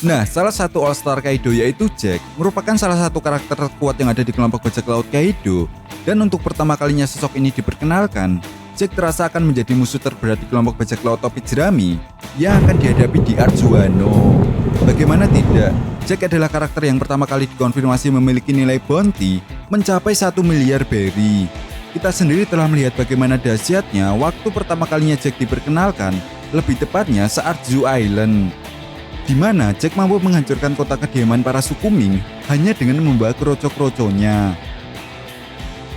Nah, salah satu All-Star Kaido yaitu Jack merupakan salah satu karakter terkuat yang ada di kelompok bajak laut Kaido. Dan untuk pertama kalinya sosok ini diperkenalkan, Jack terasa akan menjadi musuh terberat di kelompok bajak laut topi jerami yang akan dihadapi di Arjuano. Bagaimana tidak, Jack adalah karakter yang pertama kali dikonfirmasi memiliki nilai bounty mencapai 1 miliar berry. Kita sendiri telah melihat bagaimana dahsyatnya waktu pertama kalinya Jack diperkenalkan, lebih tepatnya saat Zoo Island, di mana Jack mampu menghancurkan kota kediaman para suku Ming hanya dengan membawa kroco-kroconya.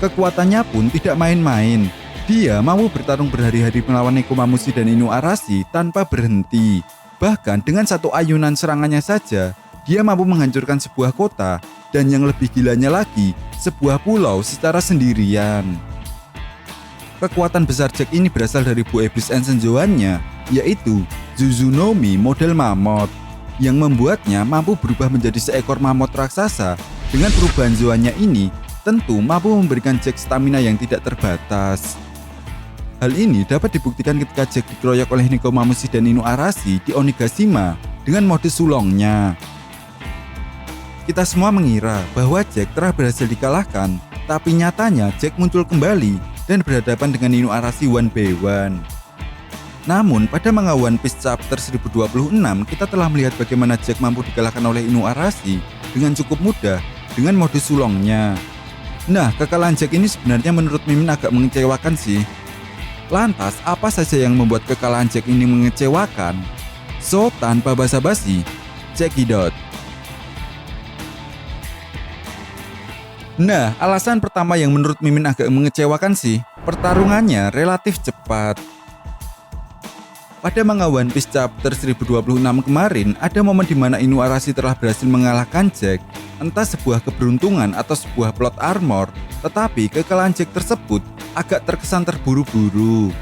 Kekuatannya pun tidak main-main. Dia mampu bertarung berhari-hari melawan Nekomamushi dan Inuarashi tanpa berhenti. Bahkan dengan satu ayunan serangannya saja, dia mampu menghancurkan sebuah kota dan yang lebih gilanya lagi, sebuah pulau secara sendirian. Kekuatan besar Jack ini berasal dari Bu Iblis Ensenjoannya, yaitu Zuzunomi model mamut, yang membuatnya mampu berubah menjadi seekor mamut raksasa. Dengan perubahan zoannya ini, tentu mampu memberikan Jack stamina yang tidak terbatas. Hal ini dapat dibuktikan ketika Jack dikeroyok oleh Nekomamushi dan Inuarashi di Onigashima dengan mode sulongnya. Kita semua mengira bahwa Jack telah berhasil dikalahkan, tapi nyatanya Jack muncul kembali dan berhadapan dengan Inuarashi one by one. Namun pada manga One Piece chapter 1026 kita telah melihat bagaimana Jack mampu dikalahkan oleh Inuarashi dengan cukup mudah dengan mode sulongnya. Nah, kekalahan Jack ini sebenarnya menurut Mimin agak mengecewakan sih. Lantas, apa saja yang membuat kekalahan Jack ini mengecewakan? So, tanpa basa-basi, check it out. Nah, alasan pertama yang menurut Mimin agak mengecewakan sih, pertarungannya relatif cepat. Pada manga One Piece chapter 1026 kemarin, ada momen di mana Inuarashi telah berhasil mengalahkan Jack. Entah sebuah keberuntungan atau sebuah plot armor, tetapi kekalahan Jack tersebut agak terkesan terburu-buru.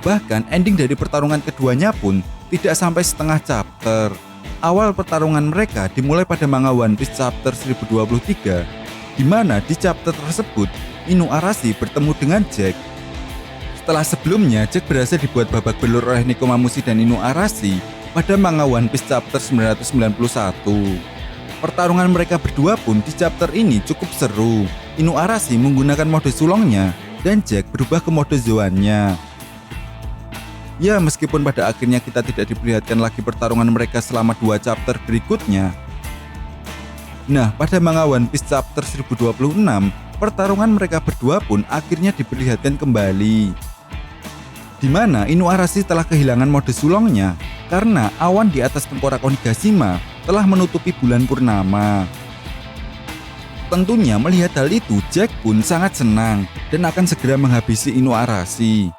Bahkan ending dari pertarungan keduanya pun tidak sampai setengah chapter. Awal pertarungan mereka dimulai pada manga One Piece chapter 1023, di mana di chapter tersebut Inuarashi bertemu dengan Jack. Setelah sebelumnya Jack berhasil dibuat babak belur oleh Nekomamushi dan Inuarashi pada manga One Piece chapter 991. Pertarungan mereka berdua pun di chapter ini cukup seru. Inuarashi menggunakan mode sulongnya dan Jack berubah ke mode zoannya. Ya, meskipun pada akhirnya kita tidak diperlihatkan lagi pertarungan mereka selama 2 chapter berikutnya. Nah, pada manga One Piece chapter 1026, pertarungan mereka berdua pun akhirnya diperlihatkan kembali, di mana Inuarashi telah kehilangan mode sulongnya karena awan di atas tengkorak Onigashima telah menutupi bulan purnama. Tentunya melihat hal itu, Jack pun sangat senang dan akan segera menghabisi Inuarashi.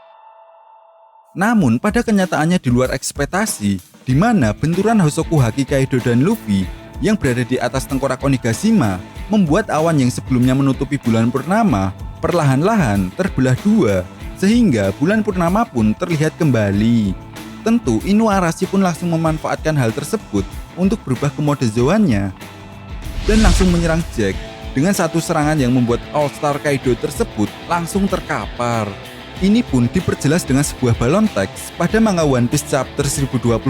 Namun pada kenyataannya di luar ekspektasi, di mana benturan Hosoku Haki Kaido dan Luffy yang berada di atas tengkorak Onigashima membuat awan yang sebelumnya menutupi bulan purnama perlahan-lahan terbelah dua, sehingga bulan purnama pun terlihat kembali. Tentu Inuarashi pun langsung memanfaatkan hal tersebut untuk berubah ke mode zoannya dan langsung menyerang Jack dengan satu serangan yang membuat All-Star Kaido tersebut langsung terkapar. Ini pun diperjelas dengan sebuah balon teks pada manga One Piece chapter 1026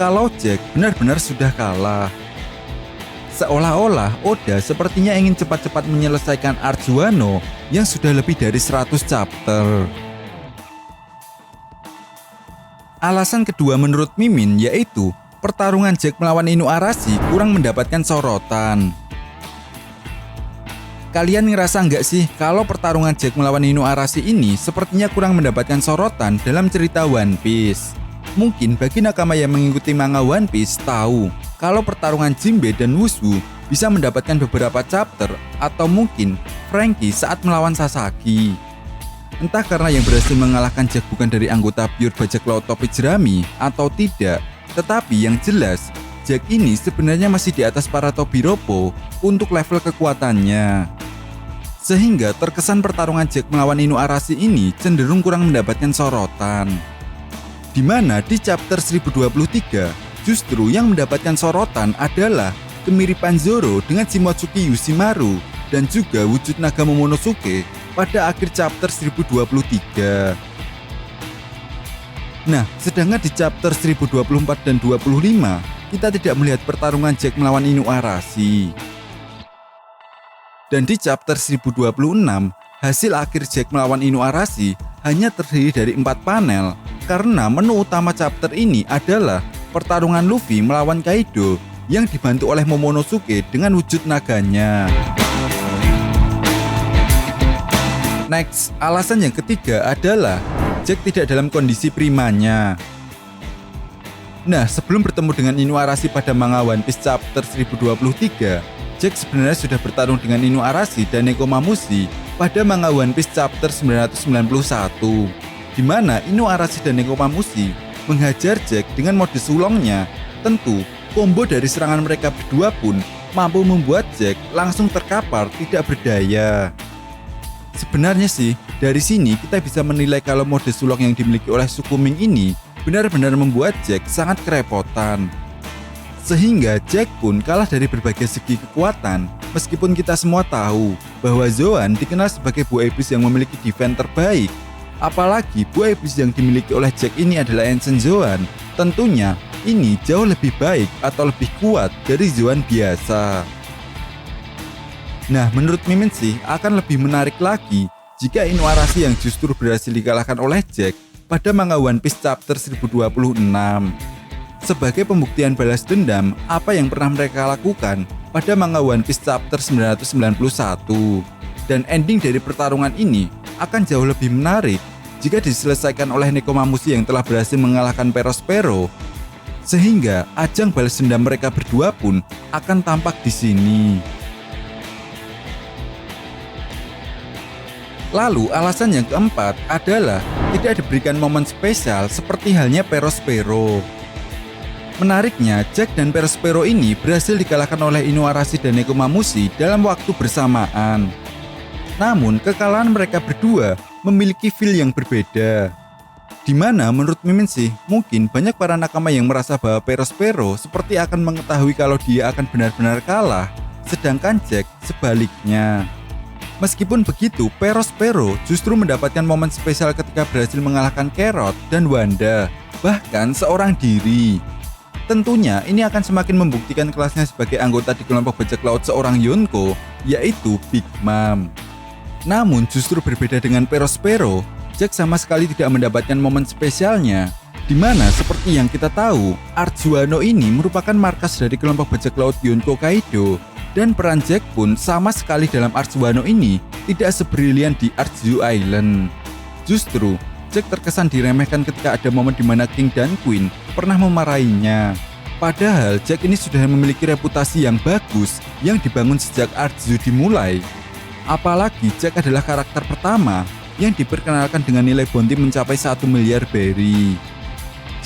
kalau Jack benar-benar sudah kalah. Seolah-olah Oda sepertinya ingin cepat-cepat menyelesaikan Arjuano yang sudah lebih dari 100 chapter. Alasan kedua menurut Mimin yaitu pertarungan Jack melawan Inuarashi kurang mendapatkan sorotan. Kalian ngerasa nggak sih kalau pertarungan Jack melawan Inuarashi ini sepertinya kurang mendapatkan sorotan dalam cerita One Piece? Mungkin bagi nakama yang mengikuti manga One Piece tahu kalau pertarungan Jinbe dan Wushu bisa mendapatkan beberapa chapter atau mungkin Franky saat melawan Sasaki. Entah karena yang berhasil mengalahkan Jack bukan dari anggota pure bajak laut topi jerami atau tidak, tetapi yang jelas Jack ini sebenarnya masih di atas para Tobiropo untuk level kekuatannya. Sehingga terkesan pertarungan Jack melawan Inuarashi ini cenderung kurang mendapatkan sorotan. Di mana di chapter 1023 justru yang mendapatkan sorotan adalah kemiripan Zoro dengan Shimotsuki Yoshimaru dan juga wujud naga Momonosuke pada akhir chapter 1023. Nah, sedangkan di chapter 1024 dan 25 kita tidak melihat pertarungan Jack melawan Inuarashi. Dan di chapter 1026, hasil akhir Jack melawan Inuarashi hanya terdiri dari 4 panel karena menu utama chapter ini adalah pertarungan Luffy melawan Kaido yang dibantu oleh Momonosuke dengan wujud naganya. Next, alasan yang ketiga adalah Jack tidak dalam kondisi primanya. Nah, sebelum bertemu dengan Inuarashi pada manga One Piece chapter 1023, Jack sebenarnya sudah bertarung dengan Inuarashi dan Nekomamushi pada manga One Piece chapter 991, di mana Inuarashi dan Nekomamushi menghajar Jack dengan mode sulongnya. Tentu, combo dari serangan mereka berdua pun mampu membuat Jack langsung terkapar tidak berdaya. Sebenarnya sih, dari sini kita bisa menilai kalau mode sulong yang dimiliki oleh suku Ming ini benar-benar membuat Jack sangat kerepotan. Sehingga Jack pun kalah dari berbagai segi kekuatan, meskipun kita semua tahu bahwa Zoan dikenal sebagai buah iblis yang memiliki defense terbaik. Apalagi buah iblis yang dimiliki oleh Jack ini adalah Ancient Zoan. Tentunya ini jauh lebih baik atau lebih kuat dari Zoan biasa. Nah, menurut Mimin sih akan lebih menarik lagi jika Inuarashi yang justru berhasil dikalahkan oleh Jack pada manga One Piece chapter 1026. Sebagai pembuktian balas dendam apa yang pernah mereka lakukan pada manga One Piece chapter 991. Dan ending dari pertarungan ini akan jauh lebih menarik jika diselesaikan oleh Nekomamushi yang telah berhasil mengalahkan Perospero. Sehingga ajang balas dendam mereka berdua pun akan tampak di sini. Lalu alasan yang keempat adalah tidak diberikan momen spesial seperti halnya Perospero. Menariknya, Jack dan Perospero ini berhasil dikalahkan oleh Inuarashi dan Nekomamushi dalam waktu bersamaan. Namun, kekalahan mereka berdua memiliki feel yang berbeda. Di mana menurut Mimin sih, mungkin banyak para nakama yang merasa bahwa Perospero seperti akan mengetahui kalau dia akan benar-benar kalah, sedangkan Jack sebaliknya. Meskipun begitu, Perospero justru mendapatkan momen spesial ketika berhasil mengalahkan Carrot dan Wanda, bahkan seorang diri. Tentunya ini akan semakin membuktikan kelasnya sebagai anggota di kelompok bajak laut seorang Yonko, yaitu Big Mom. Namun justru berbeda dengan Perospero, Jack sama sekali tidak mendapatkan momen spesialnya, di mana seperti yang kita tahu, Arjuano ini merupakan markas dari kelompok bajak laut Yonko Kaido. Dan peran Jack pun sama sekali dalam Arch Wano ini tidak sebrilian di Archu Island. Justru, Jack terkesan diremehkan ketika ada momen di mana King dan Queen pernah memarahinya. Padahal Jack ini sudah memiliki reputasi yang bagus yang dibangun sejak Archu dimulai. Apalagi Jack adalah karakter pertama yang diperkenalkan dengan nilai bounty mencapai 1 miliar berry.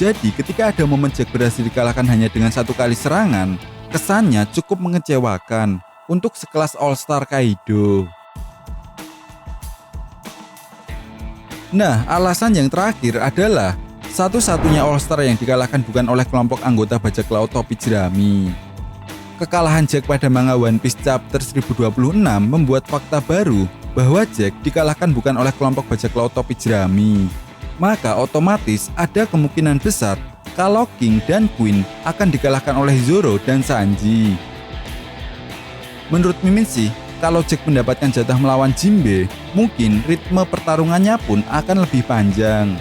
Jadi ketika ada momen Jack berhasil dikalahkan hanya dengan 1 kali serangan, kesannya cukup mengecewakan untuk sekelas All-Star Kaido. Nah, alasan yang terakhir adalah satu-satunya All-Star yang dikalahkan bukan oleh kelompok anggota bajak laut topi jerami. Kekalahan Jack pada manga One Piece chapter 1026 membuat fakta baru bahwa Jack dikalahkan bukan oleh kelompok bajak laut topi jerami. Maka otomatis ada kemungkinan besar kalau King dan Queen akan dikalahkan oleh Zoro dan Sanji. Menurut Mimin sih, kalau Jack mendapatkan jatah melawan Jinbe, mungkin ritme pertarungannya pun akan lebih panjang.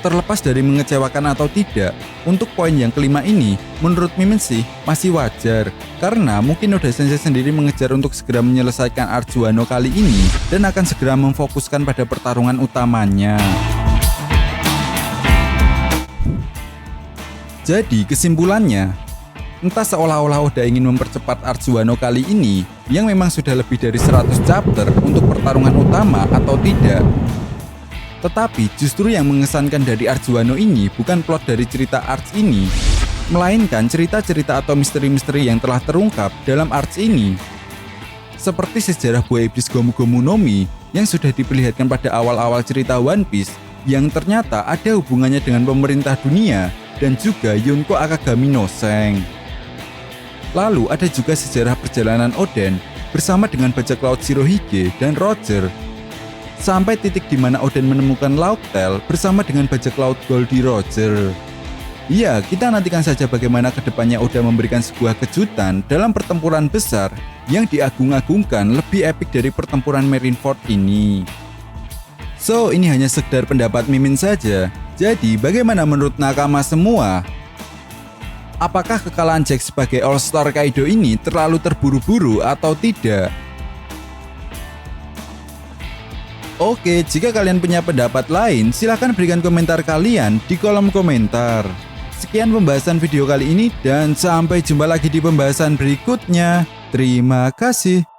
Terlepas dari mengecewakan atau tidak, untuk poin yang kelima ini, menurut Mimin sih masih wajar. Karena mungkin Oda Sensei sendiri mengejar untuk segera menyelesaikan Arch Wano kali ini dan akan segera memfokuskan pada pertarungan utamanya. Jadi kesimpulannya, entah seolah-olah Oda ingin mempercepat Arch Wano kali ini yang memang sudah lebih dari 100 chapter untuk pertarungan utama atau tidak. Tetapi justru yang mengesankan dari Arch Wano ini bukan plot dari cerita Arch ini, melainkan cerita-cerita atau misteri-misteri yang telah terungkap dalam Arch ini. Seperti sejarah buah iblis Gomu Gomu no Mi yang sudah diperlihatkan pada awal-awal cerita One Piece yang ternyata ada hubungannya dengan pemerintah dunia dan juga Yonko Akagami no Seng. Lalu ada juga sejarah perjalanan Oden bersama dengan bajak laut Shirohige dan Roger, sampai titik di mana Oden menemukan Lauk Tale bersama dengan bajak laut Goldie Roger. Iya, kita nantikan saja bagaimana kedepannya Oda memberikan sebuah kejutan dalam pertempuran besar yang diagung-agungkan lebih epik dari pertempuran Marineford ini. So, ini hanya sekedar pendapat Mimin saja. Jadi, bagaimana menurut nakama semua? Apakah kekalahan Jack sebagai All-Star Kaido ini terlalu terburu-buru atau tidak? Oke, jika kalian punya pendapat lain, silahkan berikan komentar kalian di kolom komentar. Sekian pembahasan video kali ini dan sampai jumpa lagi di pembahasan berikutnya. Terima kasih.